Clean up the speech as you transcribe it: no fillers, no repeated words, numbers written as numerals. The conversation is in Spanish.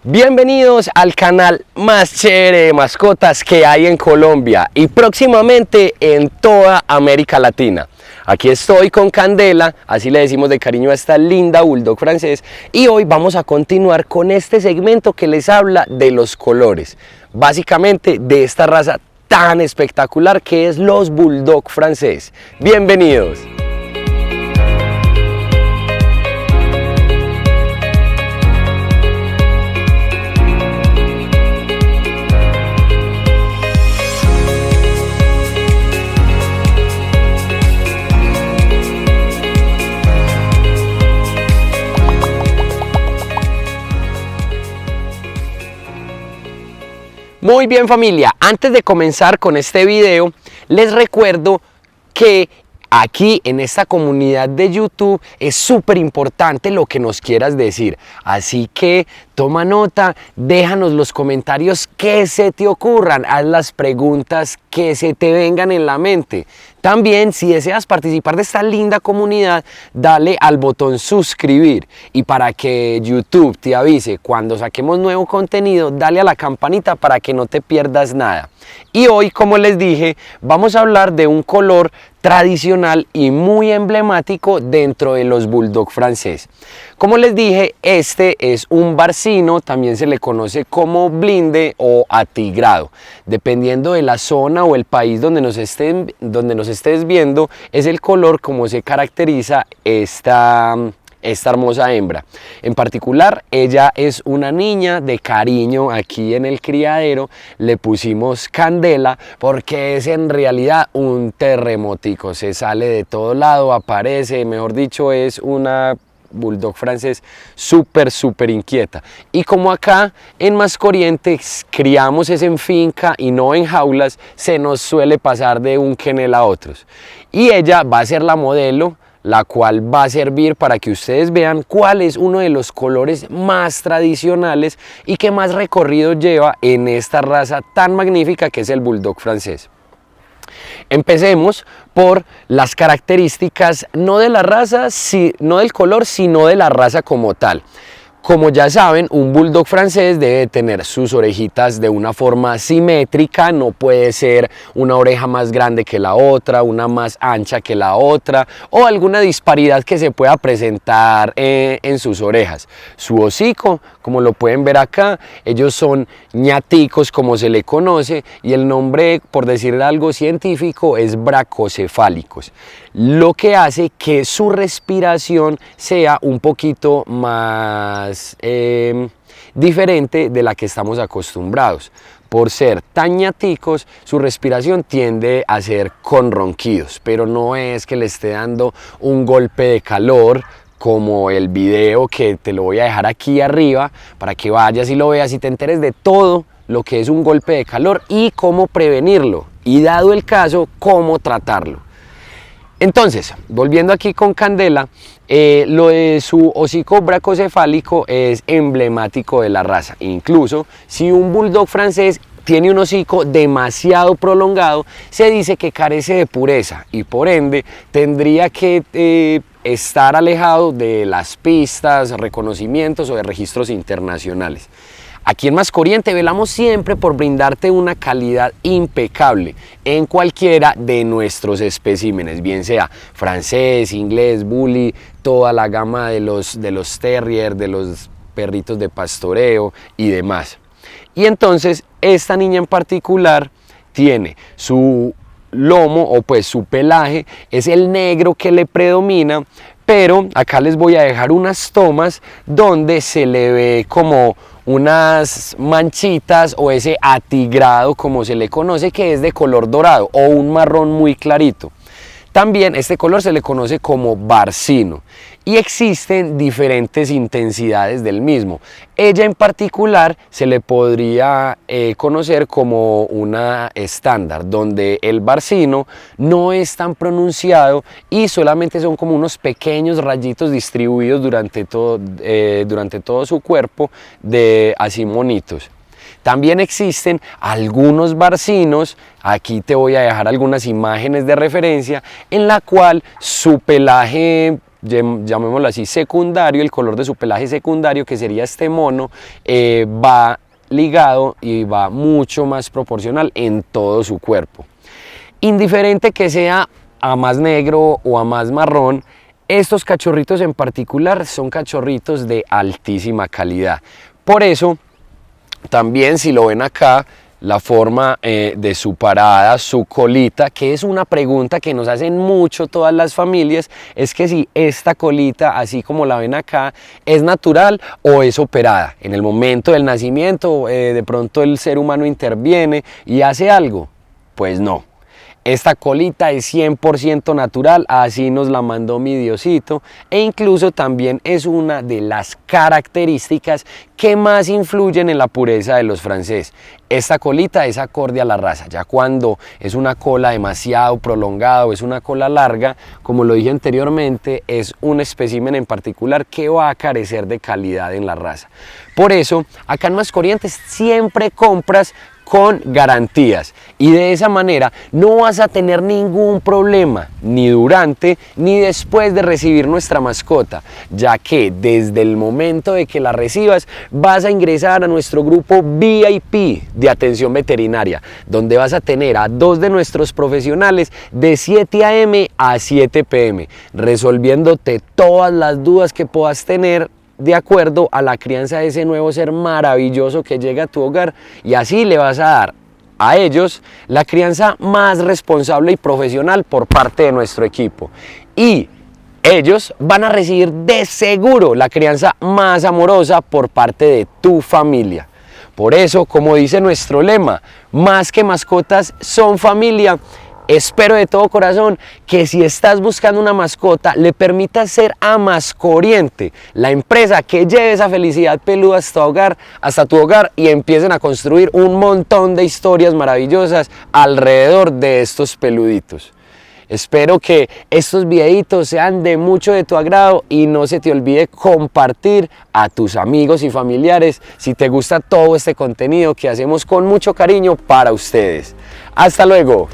Bienvenidos al canal más chévere de mascotas que hay en Colombia y próximamente en toda América Latina. Aquí estoy con Candela, así le decimos de cariño a esta linda bulldog francés, y hoy vamos a continuar con este segmento que les habla de los colores, básicamente de esta raza tan espectacular que es los bulldog francés. Bienvenidos. Muy bien, familia, antes de comenzar con este video les recuerdo que aquí en esta comunidad de YouTube es súper importante lo que nos quieras decir, así que toma nota, déjanos los comentarios que se te ocurran, haz las preguntas que se te vengan en la mente. También, si deseas participar de esta linda comunidad, dale al botón suscribir, y para que YouTube te avise cuando saquemos nuevo contenido, dale a la campanita para que no te pierdas nada. Y hoy, como les dije, vamos a hablar de un color tradicional y muy emblemático dentro de los bulldog francés. Como les dije, este es un barcino, también se le conoce como blinde o atigrado. Dependiendo de la zona o el país donde nos estés viendo, es el color como se caracteriza esta hermosa hembra. En particular, ella es una niña de cariño. Aquí en el criadero le pusimos Candela porque es en realidad un terremotico, se sale de todo lado, aparece, mejor dicho, es una bulldog francés súper inquieta. Y como acá en Mascorrientes criamos es en finca y no en jaulas, se nos suele pasar de un kennel a otros. Y ella va a ser la modelo, la cual va a servir para que ustedes vean cuál es uno de los colores más tradicionales y que más recorrido lleva en esta raza tan magnífica que es el bulldog francés. Empecemos por las características, no de la raza, no del color, sino de la raza como tal. Como ya saben, un bulldog francés debe tener sus orejitas de una forma simétrica, no puede ser una oreja más grande que la otra, una más ancha que la otra, o alguna disparidad que se pueda presentar en sus orejas. Su hocico, como lo pueden ver acá, ellos son ñaticos como se le conoce, y el nombre, por decir algo científico, es bracocefálicos, lo que hace que su respiración sea un poquito más diferente de la que estamos acostumbrados. Por ser tan ñaticos, su respiración tiende a ser con ronquidos, pero no es que le esté dando un golpe de calor como el video que te lo voy a dejar aquí arriba para que vayas y lo veas y te enteres de todo lo que es un golpe de calor y cómo prevenirlo, y dado el caso, cómo tratarlo. Entonces, volviendo aquí con Candela, lo de su hocico bracocefálico es emblemático de la raza. Incluso si un bulldog francés tiene un hocico demasiado prolongado, se dice que carece de pureza y por ende tendría que estar alejado de las pistas, reconocimientos o de registros internacionales. Aquí en Mascorrientes velamos siempre por brindarte una calidad impecable en cualquiera de nuestros especímenes, bien sea francés, inglés, bully, toda la gama de los terrier, de los perritos de pastoreo y demás. Y entonces esta niña en particular tiene su lomo, o pues su pelaje es el negro que le predomina, pero acá les voy a dejar unas tomas donde se le ve como unas manchitas o ese atigrado como se le conoce, que es de color dorado o un marrón muy clarito. También este color se le conoce como barcino y existen diferentes intensidades del mismo. Ella en particular se le podría conocer como una estándar, donde el barcino no es tan pronunciado y solamente son como unos pequeños rayitos distribuidos durante todo su cuerpo, así monitos. También existen algunos barcinos, aquí te voy a dejar algunas imágenes de referencia, en la cual su pelaje llamémoslo así, secundario, el color de su pelaje secundario, que sería este mono, va ligado y va mucho más proporcional en todo su cuerpo. Indiferente que sea a más negro o a más marrón, estos cachorritos en particular son cachorritos de altísima calidad. Por eso, también si lo ven acá, la forma de su parada, su colita, que es una pregunta que nos hacen mucho todas las familias, es que si esta colita, así como la ven acá, es natural o es operada. En el momento del nacimiento, de pronto el ser humano interviene y hace algo. Pues no. Esta colita es 100% natural, así nos la mandó mi Diosito, e incluso también es una de las características que más influyen en la pureza de los francés. Esta colita es acorde a la raza. Ya cuando es una cola demasiado prolongada o es una cola larga, como lo dije anteriormente, es un espécimen en particular que va a carecer de calidad en la raza. Por eso, acá en Mascorrientes siempre compras con garantías, y de esa manera no vas a tener ningún problema ni durante ni después de recibir nuestra mascota, ya que desde el momento de que la recibas vas a ingresar a nuestro grupo VIP de atención veterinaria, donde vas a tener a 2 de nuestros profesionales de 7 a.m. a 7 p.m. resolviéndote todas las dudas que puedas tener de acuerdo a la crianza de ese nuevo ser maravilloso que llega a tu hogar, y así le vas a dar a ellos la crianza más responsable y profesional por parte de nuestro equipo, y ellos van a recibir de seguro la crianza más amorosa por parte de tu familia. Por eso, como dice nuestro lema, más que mascotas son familia. Espero de todo corazón que si estás buscando una mascota, le permitas ser a Mascorriente, la empresa que lleve esa felicidad peluda hasta tu hogar, y empiecen a construir un montón de historias maravillosas alrededor de estos peluditos. Espero que estos videitos sean de mucho de tu agrado, y no se te olvide compartir a tus amigos y familiares si te gusta todo este contenido que hacemos con mucho cariño para ustedes. ¡Hasta luego!